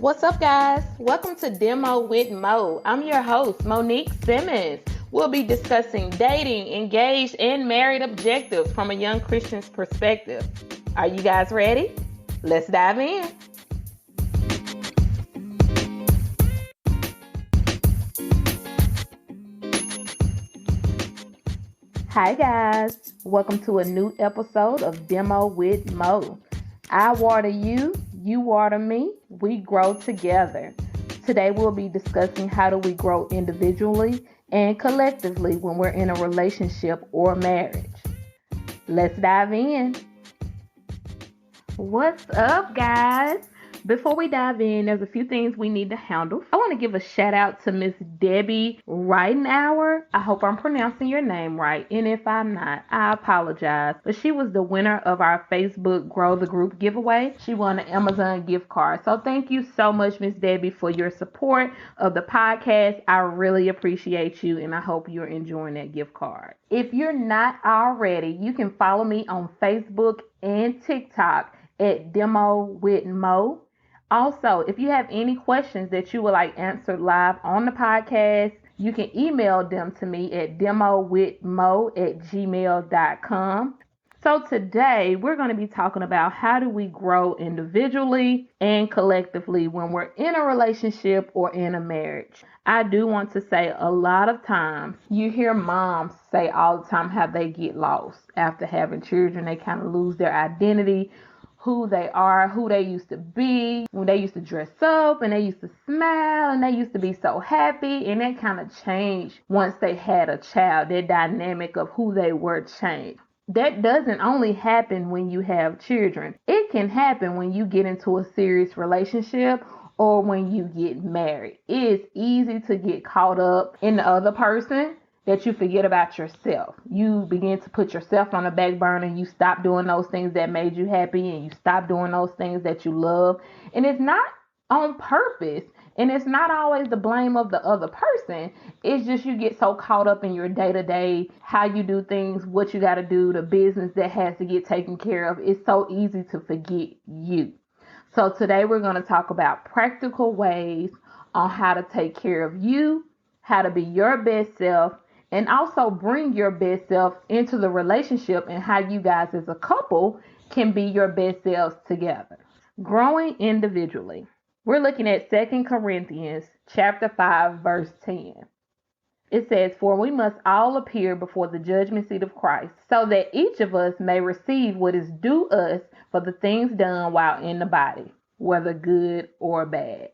What's up, guys? Welcome to Demo with Mo. I'm your host, Monique Simmons. We'll be discussing dating, engaged, and married objectives from a young Christian's perspective. Are you guys ready? Let's dive in. Hi, guys. Welcome to a new episode of Demo with Mo. I water you, you water me, we grow together. Today we'll be discussing how do we grow individually and collectively when we're in a relationship or marriage. Let's dive in. What's up, guys? Before we dive in, there's a few things we need to handle. I want to give a shout out to Miss Debbie Ridenhour. I hope I'm pronouncing your name right, and if I'm not, I apologize. But she was the winner of our Facebook Grow the Group giveaway. She won an Amazon gift card. So thank you so much, Miss Debbie, for your support of the podcast. I really appreciate you, and I hope you're enjoying that gift card. If you're not already, you can follow me on Facebook and TikTok at Demo with Mo. Also, if you have any questions that you would like answered live on the podcast, you can email them to me at demowithmo@gmail.com. So today we're going to be talking about how do we grow individually and collectively when we're in a relationship or in a marriage. I do want to say a lot of times you hear moms say all the time how they get lost after having children. They kind of lose their identity, who they are, who they used to be, when they used to dress up and they used to smile and they used to be so happy, and that kind of changed once they had a child. Their dynamic of who they were changed. That doesn't only happen when you have children. It can happen when you get into a serious relationship or when you get married. It is easy to get caught up in the other person that you forget about yourself. You begin to put yourself on the back burner. You stop doing those things that made you happy, and you stop doing those things that you love. And it's not on purpose, and it's not always the blame of the other person. It's just you get so caught up in your day-to-day, how you do things, what you got to do, the business that has to get taken care of. It's so easy to forget you. So today we're going to talk about practical ways on how to take care of you, how to be your best self, and also bring your best self into the relationship and how you guys as a couple can be your best selves together. Growing individually. We're looking at 2 Corinthians chapter 5, verse 10. It says, "For we must all appear before the judgment seat of Christ, so that each of us may receive what is due us for the things done while in the body, whether good or bad."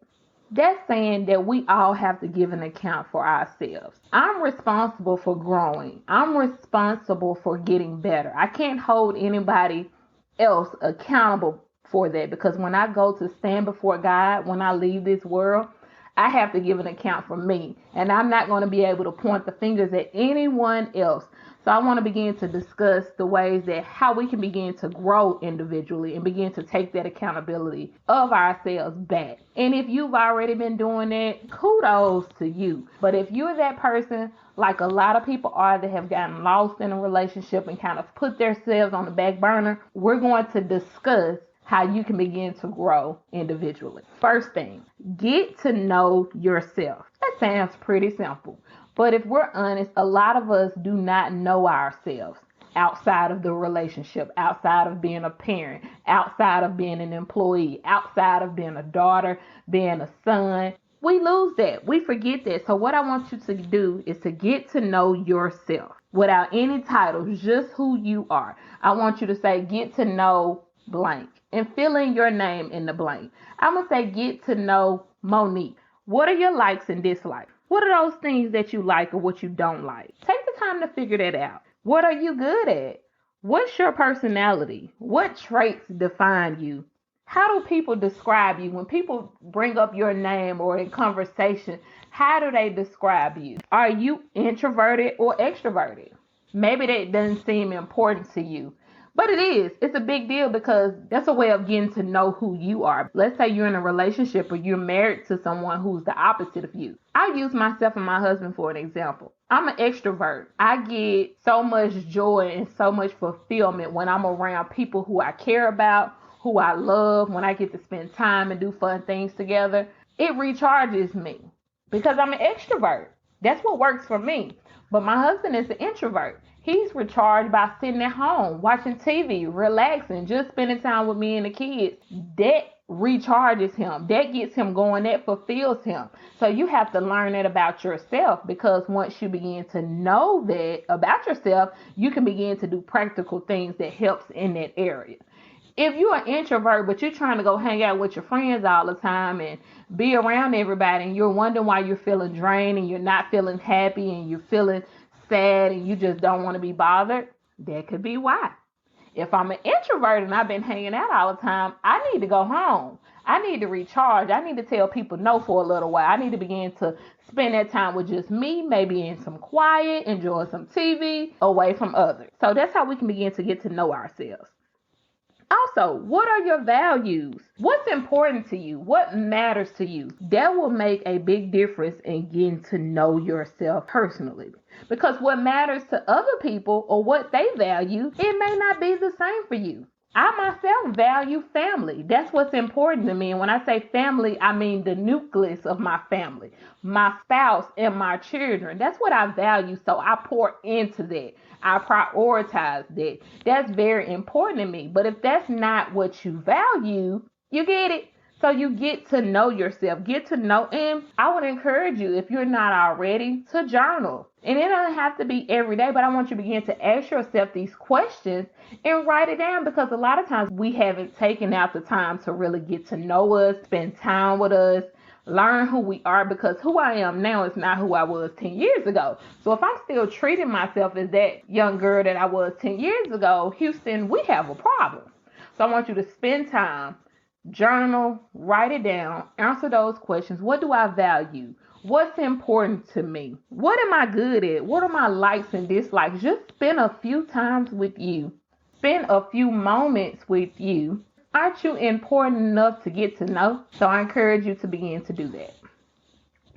That's saying that we all have to give an account for ourselves. I'm responsible for growing. I'm responsible for getting better. I can't hold anybody else accountable for that, because when I go to stand before God, when I leave this world, I have to give an account for me. And I'm not going to be able to point the fingers at anyone else. So I want to begin to discuss the ways that how we can begin to grow individually and begin to take that accountability of ourselves back. And if you've already been doing that, kudos to you. But if you're that person, like a lot of people are, that have gotten lost in a relationship and kind of put themselves on the back burner, we're going to discuss how you can begin to grow individually. First thing, get to know yourself. That sounds pretty simple. But if we're honest, a lot of us do not know ourselves outside of the relationship, outside of being a parent, outside of being an employee, outside of being a daughter, being a son. We lose that. We forget that. So what I want you to do is to get to know yourself without any titles, just who you are. I want you to say, get to know blank, and fill in your name in the blank. I'm going to say, get to know Monique. What are your likes and dislikes? What are those things that you like or what you don't like? Take the time to figure that out. What are you good at? What's your personality? What traits define you? How do people describe you? When people bring up your name or in conversation, how do they describe you? Are you introverted or extroverted? Maybe that doesn't seem important to you. But it is. It's a big deal, because that's a way of getting to know who you are. Let's say you're in a relationship or you're married to someone who's the opposite of you. I'll use myself and my husband for an example. I'm an extrovert. I get so much joy and so much fulfillment when I'm around people who I care about, who I love, when I get to spend time and do fun things together, it recharges me because I'm an extrovert. That's what works for me. But my husband is an introvert. He's recharged by sitting at home, watching TV, relaxing, just spending time with me and the kids. That recharges him. That gets him going. That fulfills him. So you have to learn that about yourself, because once you begin to know that about yourself, you can begin to do practical things that helps in that area. If you're an introvert, but you're trying to go hang out with your friends all the time and be around everybody, and you're wondering why you're feeling drained and you're not feeling happy and you're feeling sad and you just don't want to be bothered, that could be why. If I'm an introvert and I've been hanging out all the time, I need to go home. I need to recharge. I need to tell people no for a little while. I need to begin to spend that time with just me, maybe in some quiet, enjoying some TV, away from others. So that's how we can begin to get to know ourselves. Also, what are your values? What's important to you? What matters to you? That will make a big difference in getting to know yourself personally. Because what matters to other people or what they value, it may not be the same for you. I myself value family. That's what's important to me. And when I say family, I mean the nucleus of my family, my spouse and my children. That's what I value. So I pour into that. I prioritize that. That's very important to me. But if that's not what you value, you get it. So you get to know yourself, get to know, and I would encourage you, if you're not already, to journal. And it doesn't have to be every day, but I want you to begin to ask yourself these questions and write it down, because a lot of times we haven't taken out the time to really get to know us, spend time with us, learn who we are, because who I am now is not who I was 10 years ago. So if I'm still treating myself as that young girl that I was 10 years ago, Houston, we have a problem. So I want you to spend time, journal, write it down, answer those questions. What do I value? What's important to me? What am I good at? What are my likes and dislikes? Just spend a few times with you. Spend a few moments with you. Aren't you important enough to get to know? So I encourage you to begin to do that.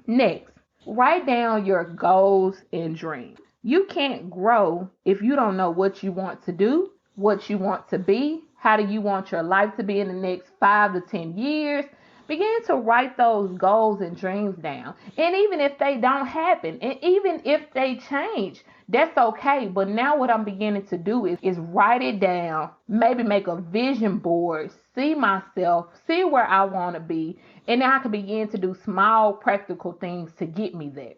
Next, write down your goals and dreams. You can't grow if you don't know what you want to do, what you want to be. How do you want your life to be in the next 5 to 10 years? Begin to write those goals and dreams down. And even if they don't happen, and even if they change, that's okay. But now what I'm beginning to do is write it down, maybe make a vision board, see myself, see where I want to be, and then I can begin to do small practical things to get me there.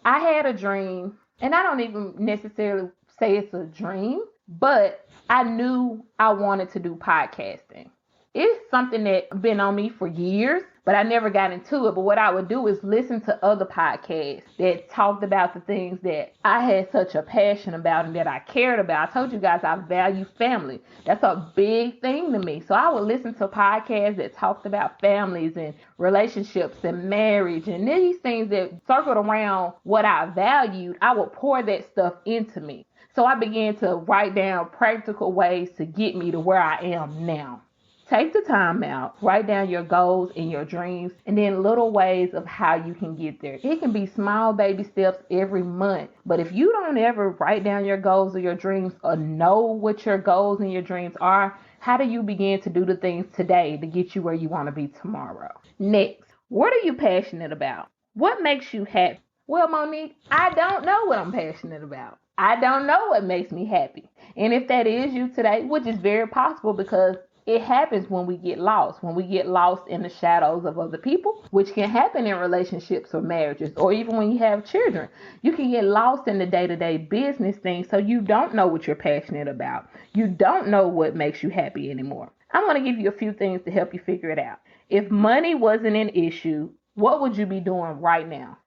I had a dream, and I don't even necessarily say it's a dream, but I knew I wanted to do podcasting. It's something that's been on me for years, but I never got into it. But what I would do is listen to other podcasts that talked about the things that I had such a passion about and that I cared about. I told you guys I value family. That's a big thing to me. So I would listen to podcasts that talked about families and relationships and marriage and these things that circled around what I valued. I would pour that stuff into me. So I began to write down practical ways to get me to where I am now. Take the time out, write down your goals and your dreams, and then little ways of how you can get there. It can be small baby steps every month. But if you don't ever write down your goals or your dreams or know what your goals and your dreams are, how do you begin to do the things today to get you where you want to be tomorrow? Next, what are you passionate about? What makes you happy? Well, Monique, I don't know what I'm passionate about. I don't know what makes me happy. And if that is you today, which is very possible because it happens when we get lost in the shadows of other people, which can happen in relationships or marriages, or even when you have children. You can get lost in the day-to-day business things, so you don't know what you're passionate about. You don't know what makes you happy anymore. I'm going to give you a few things to help you figure it out. If money wasn't an issue, what would you be doing right now?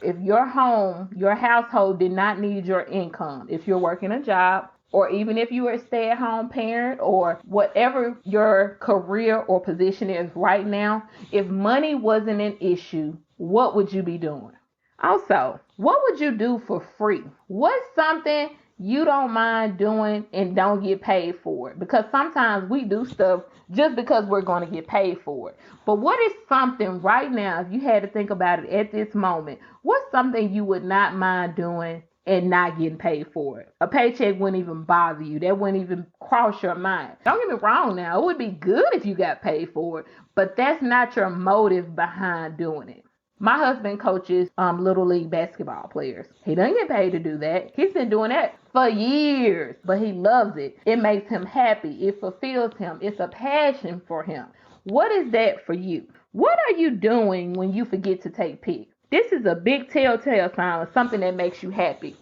If your household did not need your income, if you're working a job, or even if you are a stay-at-home parent, or whatever your career or position is right now, if money wasn't an issue, what would you be doing? Also, what would you do for free? What's something you don't mind doing and don't get paid for it? Because sometimes we do stuff just because we're going to get paid for it. But what is something right now, if you had to think about it at this moment, what's something you would not mind doing and not getting paid for it. A paycheck wouldn't even bother you. That wouldn't even cross your mind. Don't get me wrong now. It would be good if you got paid for it, but that's not your motive behind doing it. My husband coaches little league basketball players. He doesn't get paid to do that. He's been doing that for years, but he loves it. It makes him happy. It fulfills him. It's a passion for him. What is that for you? What are you doing when you forget to take pics? This is a big telltale sign of something that makes you happy.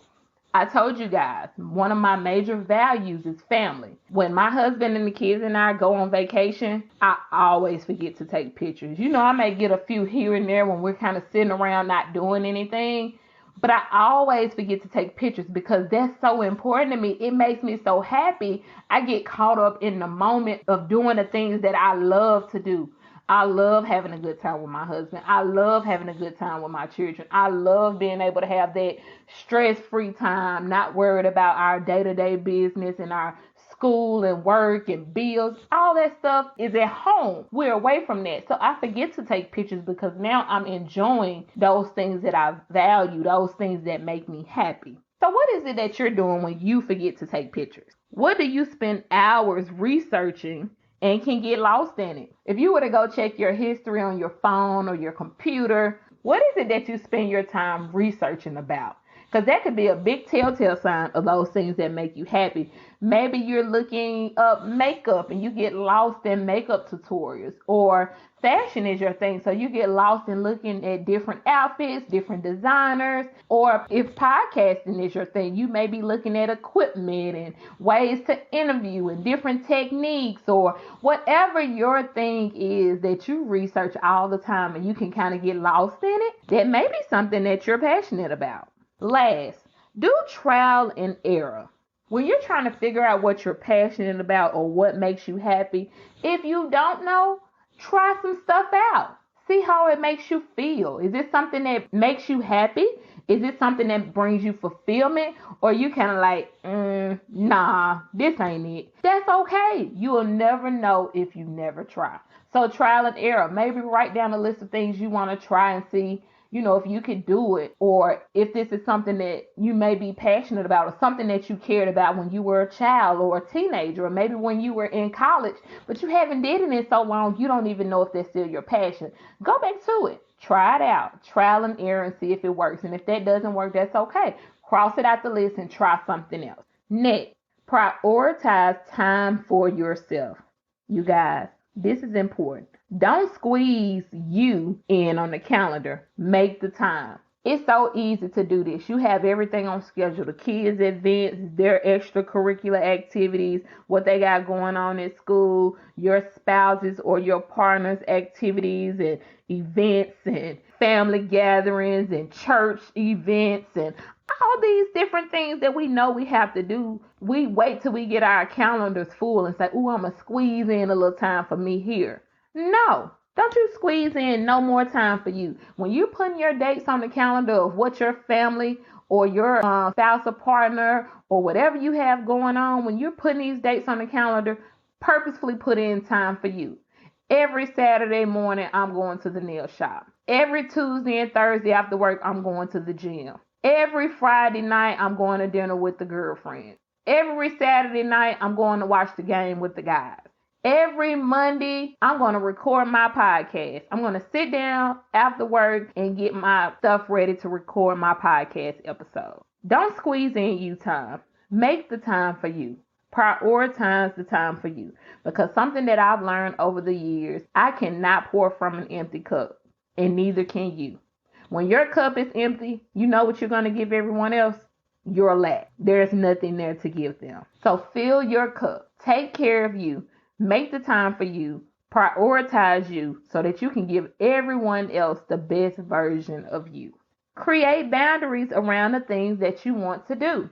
I told you guys, one of my major values is family. When my husband and the kids and I go on vacation, I always forget to take pictures. You know, I may get a few here and there when we're kind of sitting around not doing anything, but I always forget to take pictures because that's so important to me. It makes me so happy. I get caught up in the moment of doing the things that I love to do. I love having a good time with my husband. I love having a good time with my children. I love being able to have that stress-free time, not worried about our day-to-day business and our school and work and bills. All that stuff is at home. We're away from that. So I forget to take pictures because now I'm enjoying those things that I value, those things that make me happy. So what is it that you're doing when you forget to take pictures? What do you spend hours researching and can get lost in it? If you were to go check your history on your phone or your computer, what is it that you spend your time researching about? Because that could be a big telltale sign of those things that make you happy. Maybe you're looking up makeup and you get lost in makeup tutorials, or fashion is your thing, so you get lost in looking at different outfits, different designers. Or if podcasting is your thing, you may be looking at equipment and ways to interview and different techniques, or whatever your thing is that you research all the time and you can kind of get lost in it. That may be something that you're passionate about. Last, do trial and error. When you're trying to figure out what you're passionate about or what makes you happy, if you don't know, try some stuff out. See how it makes you feel. Is it something that makes you happy? Is it something that brings you fulfillment? Or you kind of like, nah, this ain't it. That's okay. You will never know if you never try. So trial and error. Maybe write down a list of things you want to try and see, if you could do it, or if this is something that you may be passionate about, or something that you cared about when you were a child or a teenager, or maybe when you were in college, but you haven't did it in so long, you don't even know if that's still your passion. Go back to it. Try it out. Trial and error and see if it works. And if that doesn't work, that's okay. Cross it out the list and try something else. Next, prioritize time for yourself. You guys, this is important. Don't squeeze you in on the calendar. Make the time. It's so easy to do this. You have everything on schedule. The kids' events, their extracurricular activities, what they got going on at school, your spouses or your partner's activities and events and family gatherings and church events and all these different things that we know we have to do. We wait till we get our calendars full and say, I'm going to squeeze in a little time for me here. No, don't you squeeze in no more time for you. When you're putting your dates on the calendar of what your family or your spouse or partner or whatever you have going on, when you're putting these dates on the calendar, purposefully put in time for you. Every Saturday morning, I'm going to the nail shop. Every Tuesday and Thursday after work, I'm going to the gym. Every Friday night, I'm going to dinner with the girlfriend. Every Saturday night, I'm going to watch the game with the guys. Every Monday, I'm going to record my podcast. I'm going to sit down after work and get my stuff ready to record my podcast episode. Don't squeeze in you time. Make the time for you. Prioritize the time for you. Because something that I've learned over the years, I cannot pour from an empty cup, and neither can you. When your cup is empty, you know what you're going to give everyone else? Your lack. There's nothing there to give them. So fill your cup. Take care of you. Make the time for you, prioritize you so that you can give everyone else the best version of you. Create boundaries around the things that you want to do.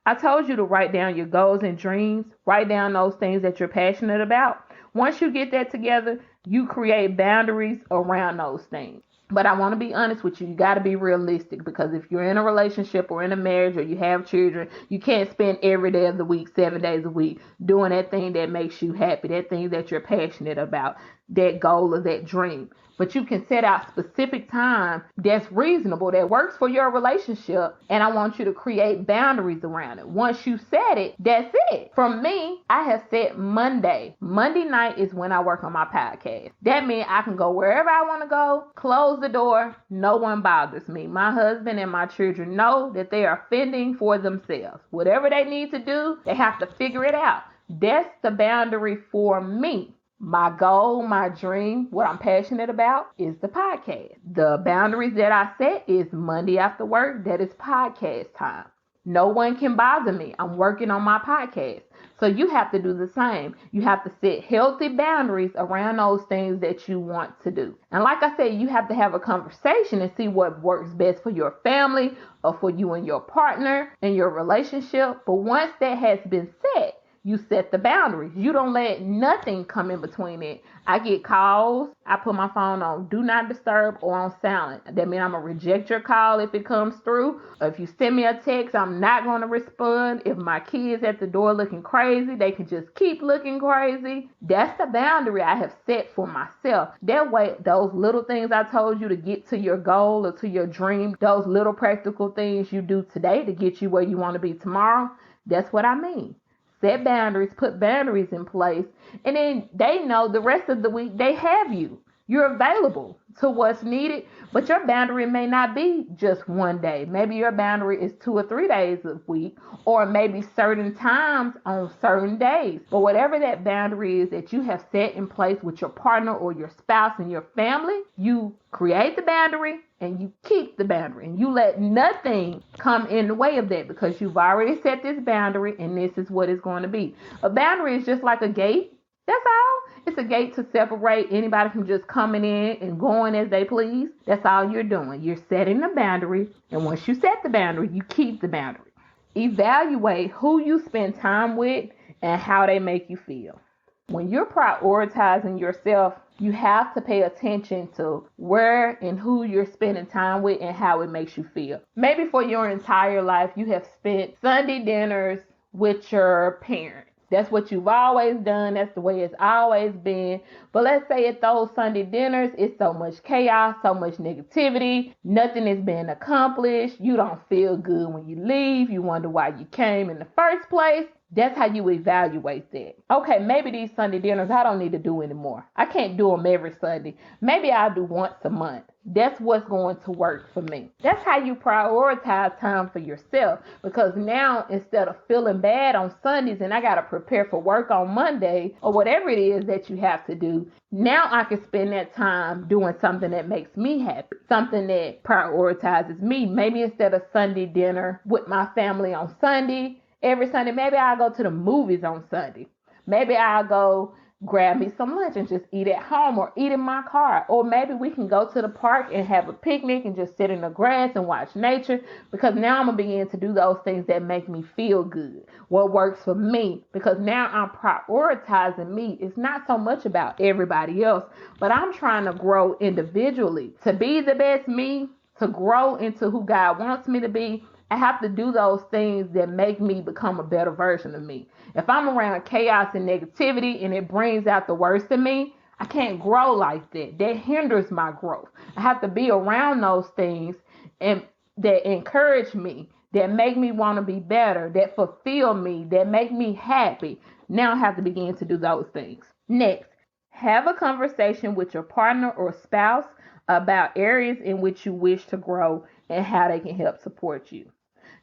I told you to write down your goals and dreams. Write down those things that you're passionate about. Once you get that together, you create boundaries around those things. But I want to be honest with you. You got to be realistic, because if you're in a relationship or in a marriage or you have children, you can't spend every day of the week, 7 days a week, doing that thing that makes you happy, that thing that you're passionate about, that goal or that dream. but you can set out specific time that's reasonable, that works for your relationship, and I want you to create boundaries around it. Once you set it, that's it. For me, I have set Monday. Monday night is when I work on my podcast. That means I can go wherever I want to go, close the door, no one bothers me. My husband and my children know that they are fending for themselves. Whatever they need to do, they have to figure it out. That's the boundary for me. My goal, my dream, what I'm passionate about is the podcast. The boundaries that I set is Monday after work. That is podcast time. No one can bother me. I'm working on my podcast. So you have to do the same. You have to set healthy boundaries around those things that you want to do. And like I said, you have to have a conversation and see what works best for your family or for you and your partner and your relationship. But once that has been set, you set the boundaries. You don't let nothing come in between it. I get calls. I put my phone on do not disturb or on silent. That means I'm going to reject your call if it comes through. Or if you send me a text, I'm not going to respond. If my kids at the door looking crazy, they can just keep looking crazy. That's the boundary I have set for myself. That way, those little things I told you to get to your goal or to your dream, those little practical things you do today to get you where you want to be tomorrow, that's what I mean. Set boundaries, put boundaries in place, and then they know the rest of the week they have you. You're available to what's needed, but your boundary may not be just one day. Maybe your boundary is 2 or 3 days a week, or maybe certain times on certain days. But whatever that boundary is that you have set in place with your partner or your spouse and your family, you create the boundary and you keep the boundary, and you let nothing come in the way of that because you've already set this boundary and this is what it's going to be. A boundary is just like a gate. That's all. It's a gate to separate anybody from just coming in and going as they please. That's all you're doing. You're setting the boundary, and once you set the boundary, you keep the boundary. Evaluate who you spend time with and how they make you feel. When you're prioritizing yourself, you have to pay attention to where and who you're spending time with and how it makes you feel. Maybe for your entire life, you have spent Sunday dinners with your parents. That's what you've always done. That's the way it's always been. But let's say at those Sunday dinners, it's so much chaos, so much negativity. Nothing is being accomplished. You don't feel good when you leave. You wonder why you came in the first place. That's how you evaluate that. Okay, maybe these Sunday dinners I don't need to do anymore. I can't do them every Sunday. Maybe I'll do once a month. That's what's going to work for me. That's how you prioritize time for yourself. Because now, instead of feeling bad on Sundays and I got to prepare for work on Monday or whatever it is that you have to do, now I can spend that time doing something that makes me happy, something that prioritizes me. Maybe instead of Sunday dinner with my family on Sunday, every Sunday, maybe I'll go to the movies on Sunday. Maybe I'll go grab me some lunch and just eat at home or eat in my car. Or maybe we can go to the park and have a picnic and just sit in the grass and watch nature, because now I'm going to begin to do those things that make me feel good, what works for me, because now I'm prioritizing me. It's not so much about everybody else, but I'm trying to grow individually to be the best me, to grow into who God wants me to be. I have to do those things that make me become a better version of me. If I'm around chaos and negativity and it brings out the worst in me, I can't grow like that. That hinders my growth. I have to be around those things and that encourage me, that make me want to be better, that fulfill me, that make me happy. Now I have to begin to do those things. Next, have a conversation with your partner or spouse about areas in which you wish to grow and how they can help support you.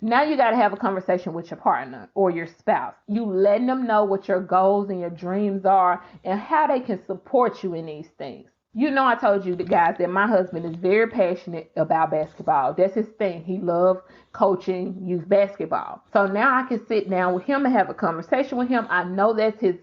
Now you got to have a conversation with your partner or your spouse. You letting them know what your goals and your dreams are and how they can support you in these things. You know, I told you, the guys, that my husband is very passionate about basketball. That's his thing. He loves coaching youth basketball. So now I can sit down with him and have a conversation with him. I know that's his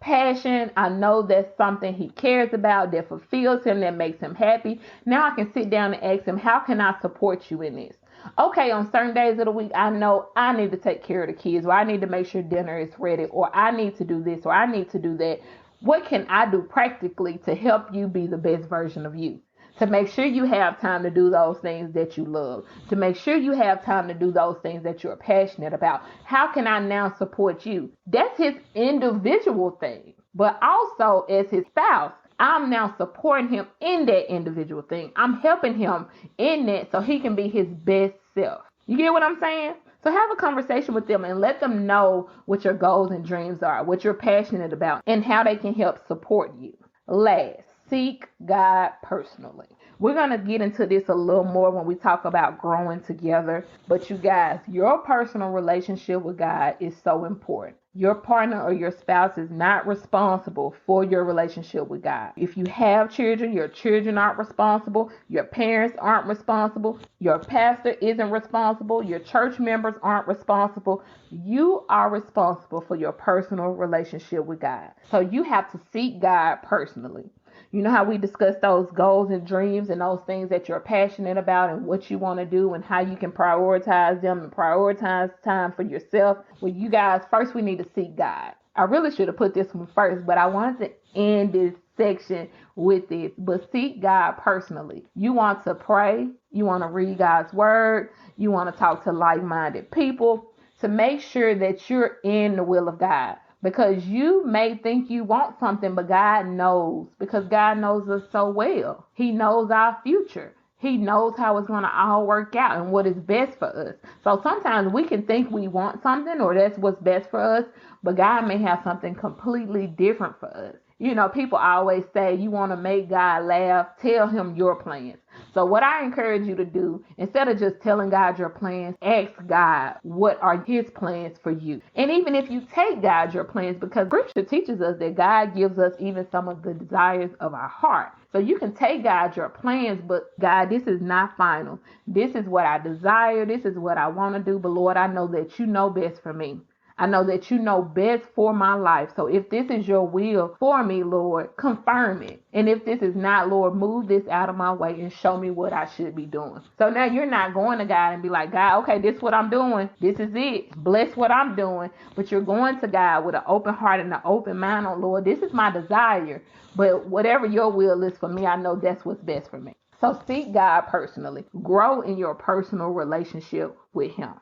passion. I know that's something he cares about, that fulfills him, that makes him happy. Now I can sit down and ask him, how can I support you in this? Okay, on certain days of the week, I know I need to take care of the kids, or I need to make sure dinner is ready, or I need to do this, or I need to do that. What can I do practically to help you be the best version of you? To make sure you have time to do those things that you love, to make sure you have time to do those things that you're passionate about. How can I now support you? That's his individual thing. But also, as his spouse, I'm now supporting him in that individual thing. I'm helping him in that so he can be his best self. You get what I'm saying? So have a conversation with them and let them know what your goals and dreams are, what you're passionate about, and how they can help support you. Last, seek God personally. We're going to get into this a little more when we talk about growing together. But you guys, your personal relationship with God is so important. Your partner or your spouse is not responsible for your relationship with God. If you have children, your children aren't responsible. Your parents aren't responsible. Your pastor isn't responsible. Your church members aren't responsible. You are responsible for your personal relationship with God. So you have to seek God personally. You know how we discuss those goals and dreams and those things that you're passionate about and what you want to do and how you can prioritize them and prioritize time for yourself. Well, you guys, first we need to seek God. I really should have put this one first, but I wanted to end this section with this. But seek God personally. You want to pray. You want to read God's word. You want to talk to like-minded people to make sure that you're in the will of God. Because you may think you want something, but God knows, because God knows us so well. He knows our future. He knows how it's going to all work out and what is best for us. So sometimes we can think we want something or that's what's best for us, but God may have something completely different for us. You know, people always say you want to make God laugh, tell him your plans. So what I encourage you to do, instead of just telling God your plans, ask God what are his plans for you. And even if you take God your plans, because scripture teaches us that God gives us even some of the desires of our heart. So you can take God your plans, but God, this is not final. This is what I desire. This is what I want to do. But Lord, I know that you know best for me. I know that you know best for my life. So if this is your will for me, Lord, confirm it. And if this is not, Lord, move this out of my way and show me what I should be doing. So now you're not going to God and be like, God, okay, this is what I'm doing. This is it. Bless what I'm doing. But you're going to God with an open heart and an open mind on, Lord, this is my desire. But whatever your will is for me, I know that's what's best for me. So seek God personally. Grow in your personal relationship with him.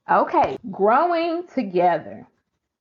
Okay, growing together.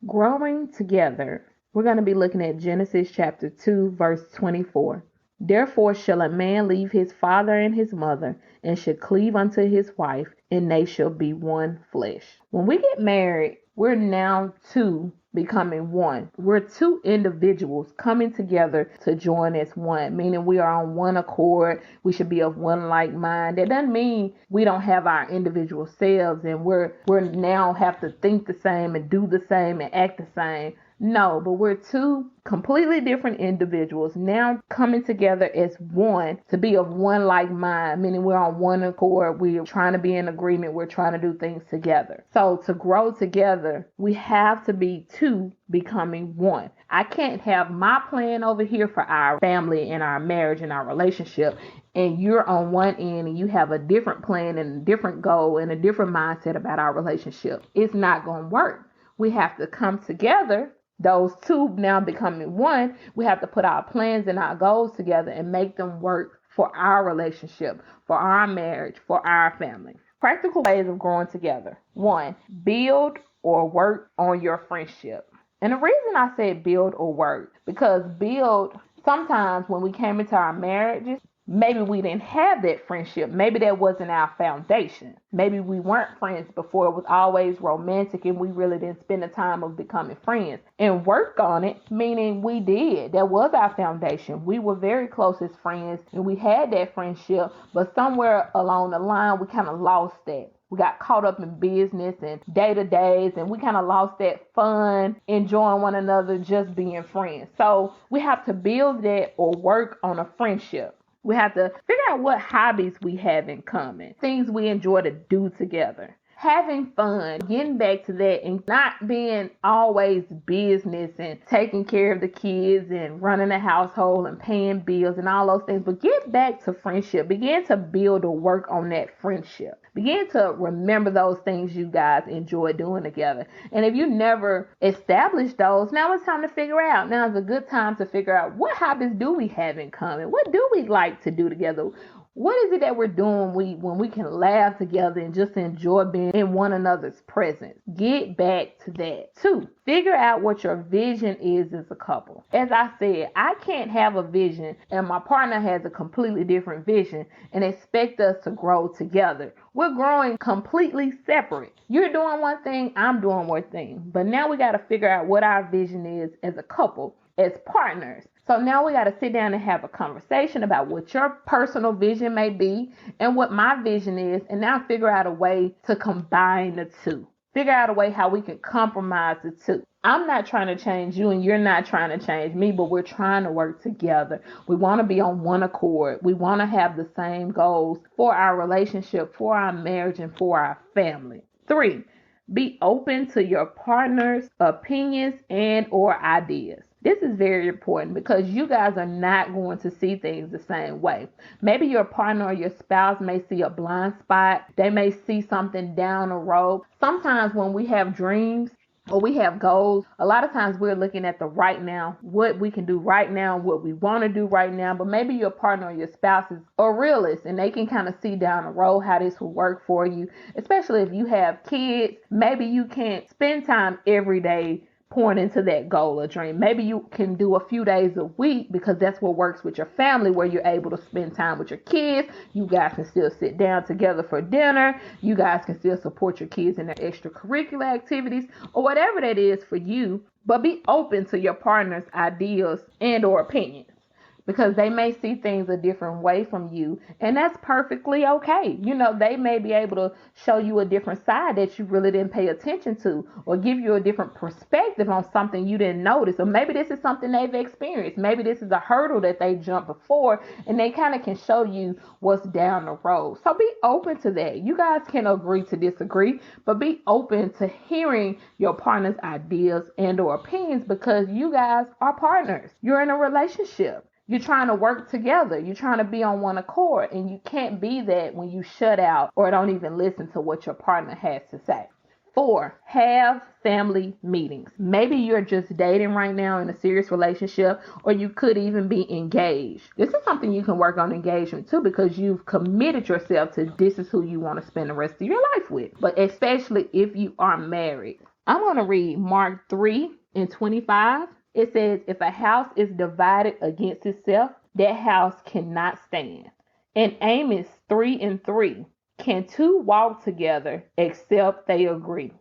Growing together. We're going to be looking at Genesis chapter 2, verse 24. Therefore shall a man leave his father and his mother, and shall cleave unto his wife, and they shall be one flesh. When we get married, we're now two becoming one. We're two individuals coming together to join as one, meaning we are on one accord. We should be of one like mind. That doesn't mean we don't have our individual selves and we're now have to think the same and do the same and act the same. No, but we're two completely different individuals now coming together as one to be of one like mind, meaning we're on one accord. We're trying to be in agreement. We're trying to do things together. So to grow together, we have to be two becoming one. I can't have my plan over here for our family and our marriage and our relationship, and you're on one end and you have a different plan and a different goal and a different mindset about our relationship. It's not going to work. We have to come together. Those two now becoming one, we have to put our plans and our goals together and make them work for our relationship, for our marriage, for our family. Practical ways of growing together. 1, build or work on your friendship. And the reason I said build or work, because build, sometimes when we came into our marriages, maybe we didn't have that friendship. Maybe that wasn't our foundation. Maybe we weren't friends before. It was always romantic and we really didn't spend the time of becoming friends. And work on it, meaning we did. That was our foundation. We were very close as friends and we had that friendship. But somewhere along the line, we kind of lost that. We got caught up in business and day-to-days, and we kind of lost that fun, enjoying one another, just being friends. So we have to build that or work on a friendship. We have to figure out what hobbies we have in common, things we enjoy to do together. Having fun, getting back to that, and not being always business and taking care of the kids and running a household and paying bills and all those things. But get back to friendship. Begin to build or work on that friendship. Begin to remember those things you guys enjoy doing together. And if you never established those, now it's time to figure out. Now is a good time to figure out what hobbies do we have in common? What do we like to do together? What is it that we're doing when we can laugh together and just enjoy being in one another's presence? Get back to that. 2, figure out what your vision is as a couple. As I said, I can't have a vision and my partner has a completely different vision and expect us to grow together. We're growing completely separate. You're doing one thing, I'm doing one thing. But now we got to figure out what our vision is as a couple, as partners. So now we got to sit down and have a conversation about what your personal vision may be and what my vision is, and now figure out a way to combine the two. Figure out a way how we can compromise the two. I'm not trying to change you and you're not trying to change me, but we're trying to work together. We want to be on one accord. We want to have the same goals for our relationship, for our marriage, and for our family. 3, be open to your partner's opinions and or ideas. This is very important because you guys are not going to see things the same way. Maybe your partner or your spouse may see a blind spot. They may see something down the road. Sometimes when we have dreams or we have goals, a lot of times we're looking at the right now, what we can do right now, what we want to do right now. But maybe your partner or your spouse is a realist and they can kind of see down the road how this will work for you, especially if you have kids. Maybe you can't spend time every day pouring into that goal or dream. Maybe you can do a few days a week because that's what works with your family, where you're able to spend time with your kids. You guys can still sit down together for dinner. You guys can still support your kids in their extracurricular activities or whatever that is for you. But be open to your partner's ideas and or opinions, because they may see things a different way from you, and that's perfectly okay. You know, they may be able to show you a different side that you really didn't pay attention to, or give you a different perspective on something you didn't notice, or maybe this is something they've experienced. Maybe this is a hurdle that they jumped before, and they kind of can show you what's down the road. So be open to that. You guys can agree to disagree, but be open to hearing your partner's ideas and or opinions, because you guys are partners. You're in a relationship. You're trying to work together. You're trying to be on one accord, and you can't be that when you shut out or don't even listen to what your partner has to say. 4, have family meetings. Maybe you're just dating right now in a serious relationship, or you could even be engaged. This is something you can work on engagement too, because you've committed yourself to this is who you want to spend the rest of your life with. But especially if you are married. I'm going to read Mark 3:25. It says, if a house is divided against itself, that house cannot stand. And Amos 3:3, can 2 walk together except they agree?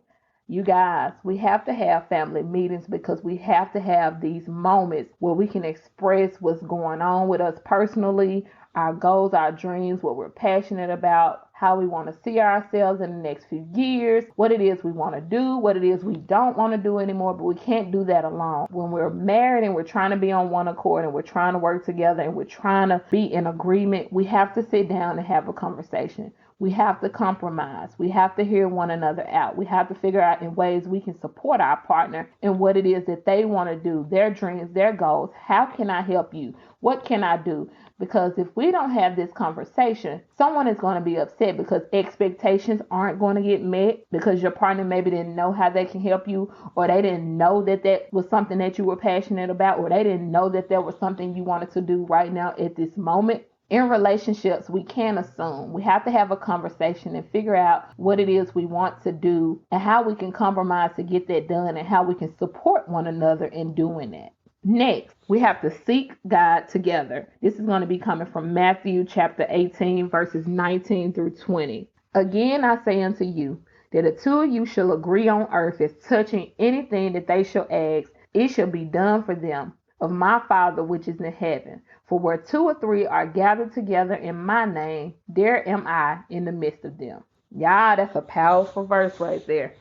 You guys, we have to have family meetings because we have to have these moments where we can express what's going on with us personally, our goals, our dreams, what we're passionate about, how we want to see ourselves in the next few years, what it is we want to do, what it is we don't want to do anymore. But we can't do that alone. When we're married and we're trying to be on one accord and we're trying to work together and we're trying to be in agreement, we have to sit down and have a conversation. We have to compromise. We have to hear one another out. We have to figure out in ways we can support our partner and what it is that they want to do, their dreams, their goals. How can I help you? What can I do? Because if we don't have this conversation, someone is going to be upset because expectations aren't going to get met, because your partner maybe didn't know how they can help you, or they didn't know that that was something that you were passionate about, or they didn't know that there was something you wanted to do right now at this moment. In relationships, we can't assume. We have to have a conversation and figure out what it is we want to do and how we can compromise to get that done and how we can support one another in doing that. Next, we have to seek God together. This is going to be coming from Matthew chapter 18, verses 19 through 20. Again, I say unto you, that the 2 of you shall agree on earth as touching anything that they shall ask, it shall be done for them of my Father which is in heaven. For where 2 or 3 are gathered together in my name, there am I in the midst of them. Yeah, that's a powerful verse right there.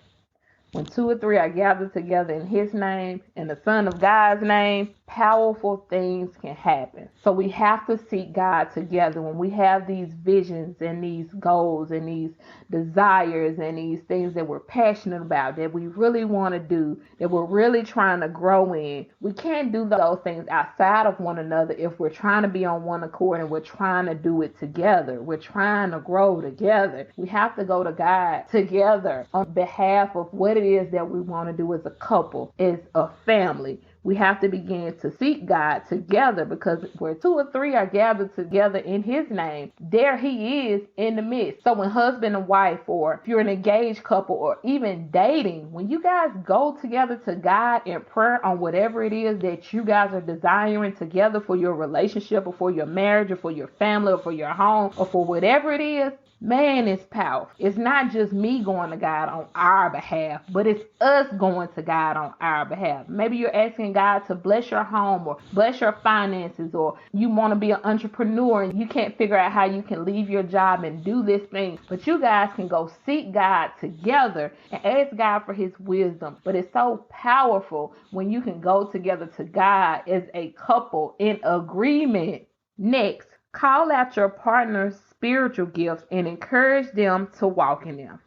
When 2 or 3 are gathered together in his name, in the Son of God's name, powerful things can happen. So we have to seek God together when we have these visions and these goals and these desires and these things that we're passionate about, that we really want to do, that we're really trying to grow in. We can't do those things outside of one another if we're trying to be on one accord and we're trying to do it together. We're trying to grow together. We have to go to God together on behalf of what it is that we want to do as a couple, as a family. We have to begin to seek God together, because where 2 or 3 are gathered together in his name, there he is in the midst. So when husband and wife, or if you're an engaged couple, or even dating, when you guys go together to God in prayer on whatever it is that you guys are desiring together for your relationship, or for your marriage, or for your family, or for your home, or for whatever it is, man, it's powerful. It's not just me going to God on our behalf, but it's us going to God on our behalf. Maybe you're asking God to bless your home, or bless your finances, or you want to be an entrepreneur and you can't figure out how you can leave your job and do this thing. But you guys can go seek God together and ask God for his wisdom. But it's so powerful when you can go together to God as a couple in agreement. Next, call out your partner's spiritual gifts and encourage them to walk in them.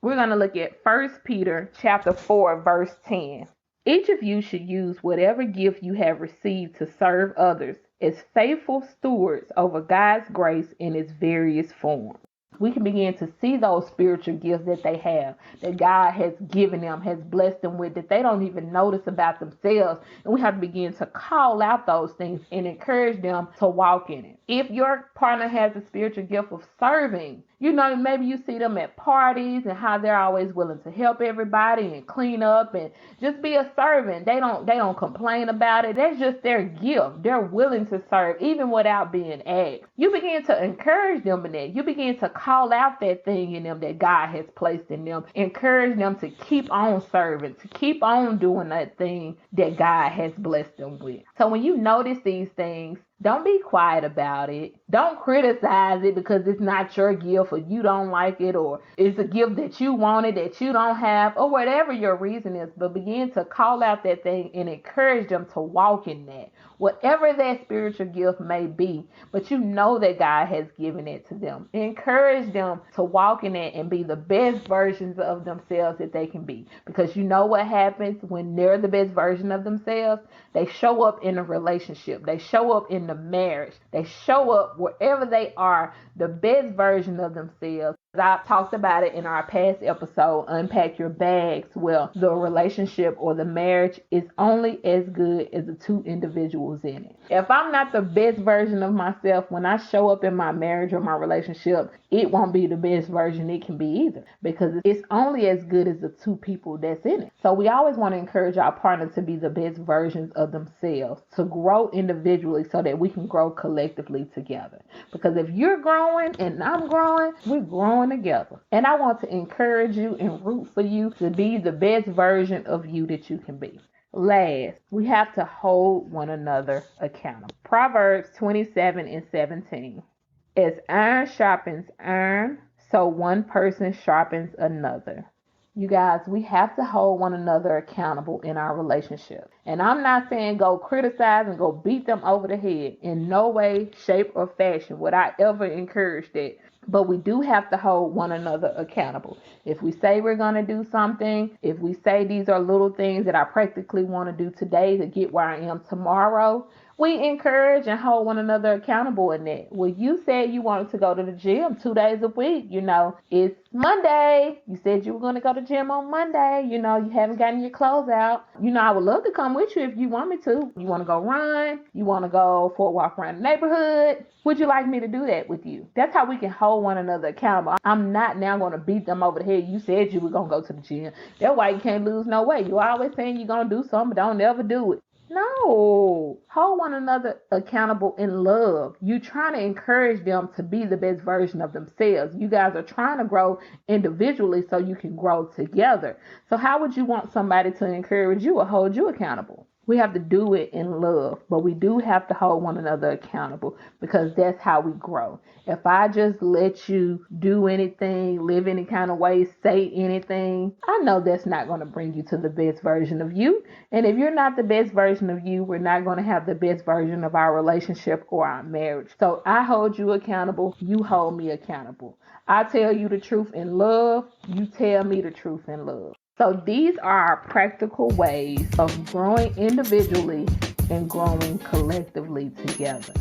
We're going to look at 1 Peter chapter 4, verse 10. Each of you should use whatever gift you have received to serve others as faithful stewards over God's grace in its various forms. We can begin to see those spiritual gifts that they have, that God has given them, has blessed them with, that they don't even notice about themselves. And we have to begin to call out those things and encourage them to walk in it. If your partner has a spiritual gift of serving, maybe you see them at parties and how they're always willing to help everybody and clean up and just be a servant. They don't complain about it. That's just their gift. They're willing to serve even without being asked. You begin to encourage them in that. You begin to call out that thing in them that God has placed in them. Encourage them to keep on serving, to keep on doing that thing that God has blessed them with. So when you notice these things, don't be quiet about it. Don't criticize it because it's not your gift, or you don't like it, or it's a gift that you wanted that you don't have, or whatever your reason is. But begin to call out that thing and encourage them to walk in that, whatever that spiritual gift may be. But you know that God has given it to them. Encourage them to walk in it and be the best versions of themselves that they can be. Because you know what happens when they're the best version of themselves? They show up in a relationship. They show up in the marriage. They show up wherever they are, the best version of themselves. I talked about it in our past episode, Unpack Your Bags. Well, the relationship or the marriage is only as good as the 2 individuals in it. If I'm not the best version of myself when I show up in my marriage or my relationship, it won't be the best version it can be either, because it's only as good as the 2 people that's in it. So we always want to encourage our partner to be the best versions of themselves, to grow individually so that we can grow collectively together. Because if you're growing and I'm growing, we're growing together. And I want to encourage you and root for you to be the best version of you that you can be. Last, we have to hold one another accountable. Proverbs 27:17. As iron sharpens iron, so one person sharpens another. You guys, we have to hold one another accountable in our relationship. And I'm not saying go criticize and go beat them over the head. In no way, shape, or fashion would I ever encourage that. But we do have to hold one another accountable. If we say we're going to do something, if we say these are little things that I practically want to do today to get where I am tomorrow, we encourage and hold one another accountable in that. Well, you said you wanted to go to the gym 2 days a week. It's Monday. You said you were going to go to the gym on Monday. You haven't gotten your clothes out. I would love to come with you if you want me to. You want to go run? You want to go for a walk around the neighborhood? Would you like me to do that with you? That's how we can hold one another accountable. I'm not now going to beat them over the head. You said you were going to go to the gym. That's why you can't lose no weight. You're always saying you're going to do something, but don't ever do it. No, hold one another accountable in love. You're trying to encourage them to be the best version of themselves. You guys are trying to grow individually so you can grow together. So how would you want somebody to encourage you or hold you accountable? We have to do it in love, but we do have to hold one another accountable, because that's how we grow. If I just let you do anything, live any kind of way, say anything, I know that's not going to bring you to the best version of you. And if you're not the best version of you, we're not going to have the best version of our relationship or our marriage. So I hold you accountable. You hold me accountable. I tell you the truth in love. You tell me the truth in love. So these are our practical ways of growing individually and growing collectively together.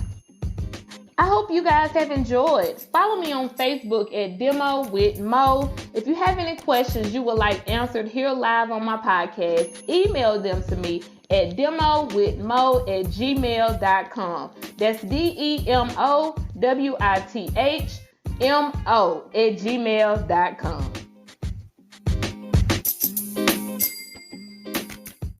I hope you guys have enjoyed. Follow me on Facebook at Demo with Mo. If you have any questions you would like answered here live on my podcast, email them to me at demowithmo@gmail.com. That's DEMOWITHMO@gmail.com.